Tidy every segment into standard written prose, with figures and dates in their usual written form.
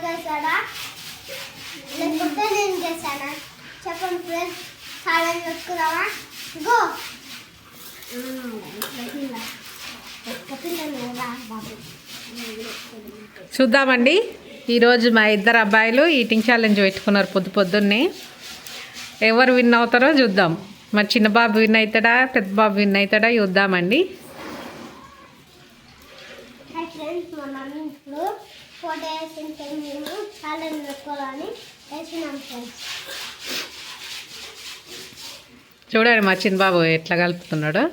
చేశాడా లేకపోతే నేను చేశానా చెప్పండి ఫ్రెండ్స్. ఛాలెంజ్ పెట్టుకున్నావా? గో. చూద్దామండి. ఈరోజు మా ఇద్దరు అబ్బాయిలు ఈటింగ్ ఛాలెంజ్ పెట్టుకున్నారు పొద్దున్నే. ఎవరు విన్ అవుతారో చూద్దాం. మా చిన్న బాబు విన్ అవుతాడా, పెద్ద బాబు విన్ అవుతాడా చూద్దామండి. చూడండి మా చిన్న బాబు ఎట్లా కలుపుతున్నాడు.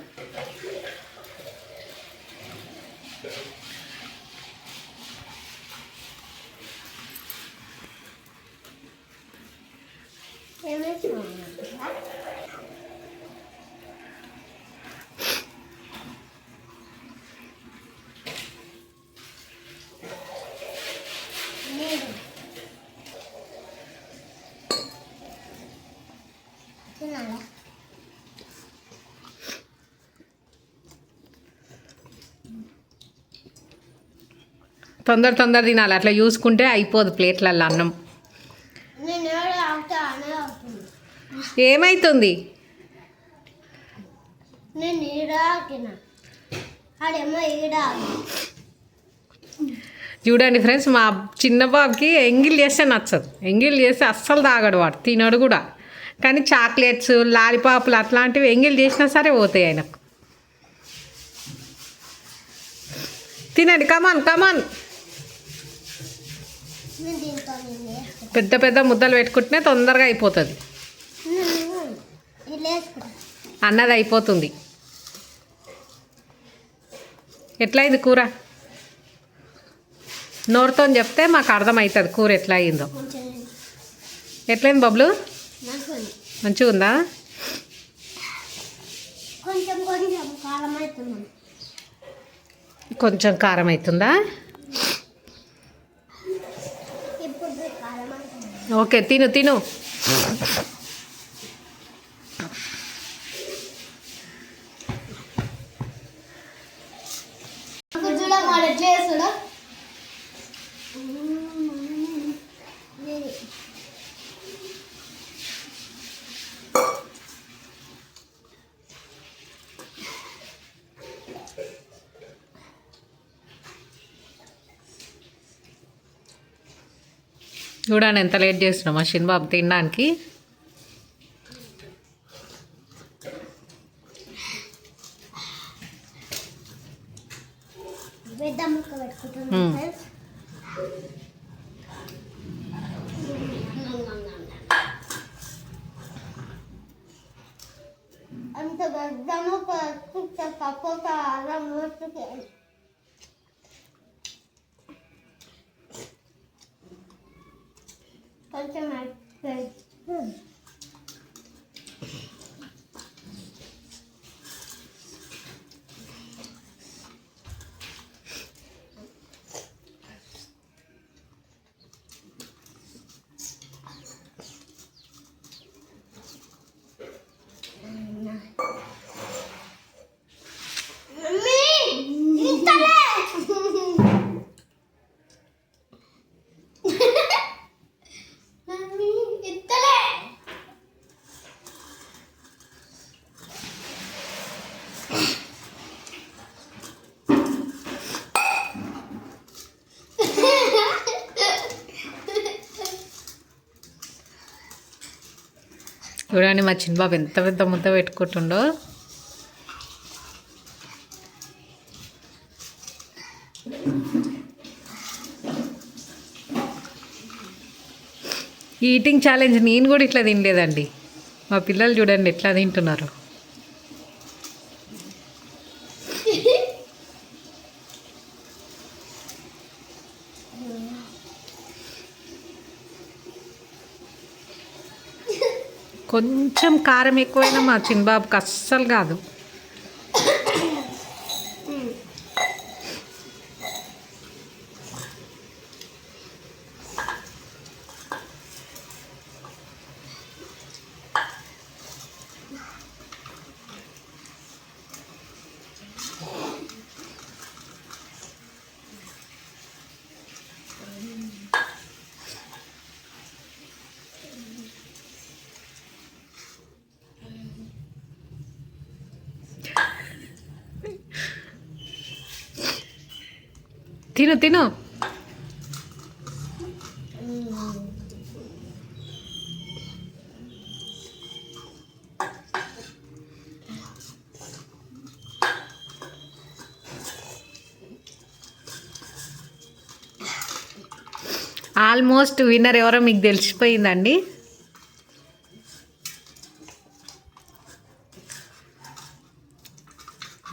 తొందర తినాలి, అట్లా చూసుకుంటే అయిపోదు ప్లేట్లలో అన్నం. ఏమైతుంది? చూడండి ఫ్రెండ్స్, మా చిన్న బాబుకి ఎంగిల్ చేస్తే నచ్చదు. ఎంగిల్ చేస్తే అస్సలు తాగడు, వాడు తినడు కూడా. కానీ చాక్లెట్స్, లాలీపాపులు అట్లాంటివి ఎంగిల్ చేసినా సరే పోతాయి ఆయనకు. తినండి, కమాన్. పెద్ద ముద్దలు పెట్టుకుంటేనే తొందరగా అయిపోతుంది. అన్నది అయిపోతుంది. ఎట్లయింది కూర? నోరుతో చెప్తే మాకు అర్థమవుతుంది కూర ఎట్లా అయిందో. ఎట్లయింది బబ్లు? మంచిగా ఉందా? కొంచెం కారం అవుతుందా? ఓకే, తిను. చూడండి ఎంత లేట్ చేస్తున్నాం మా చిన్నబాబు తినడానికి. అంత పెద్దము కొంచెం చూడండి మా చిన్నబాబు ఎంత పెద్ద ముద్ద పెట్టుకుంటుండో. ఈటింగ్ ఛాలెంజ్ నేను కూడా ఇట్లా తినలేదండి. మా పిల్లలు చూడండి ఎట్లా తింటున్నారు. కొంచెం కారం ఎక్కువైనా మా చిన్నబాబుకి అస్సలు కాదు. తిను తిను. ఆల్మోస్ట్ విన్నర్ ఎవరో మీకు తెలిసిపోయిందండి.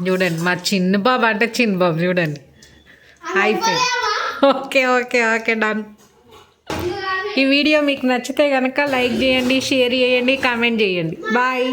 చూడండి మా చిన్న బాబు అంటే చిన్న బాబు చూడండి అయిపోయింది. Okay okay okay done. ఈ వీడియో మీకు నచ్చితే కనుక లైక్ చేయండి, షేర్ చేయండి, కామెంట్ చేయండి. బాయ్.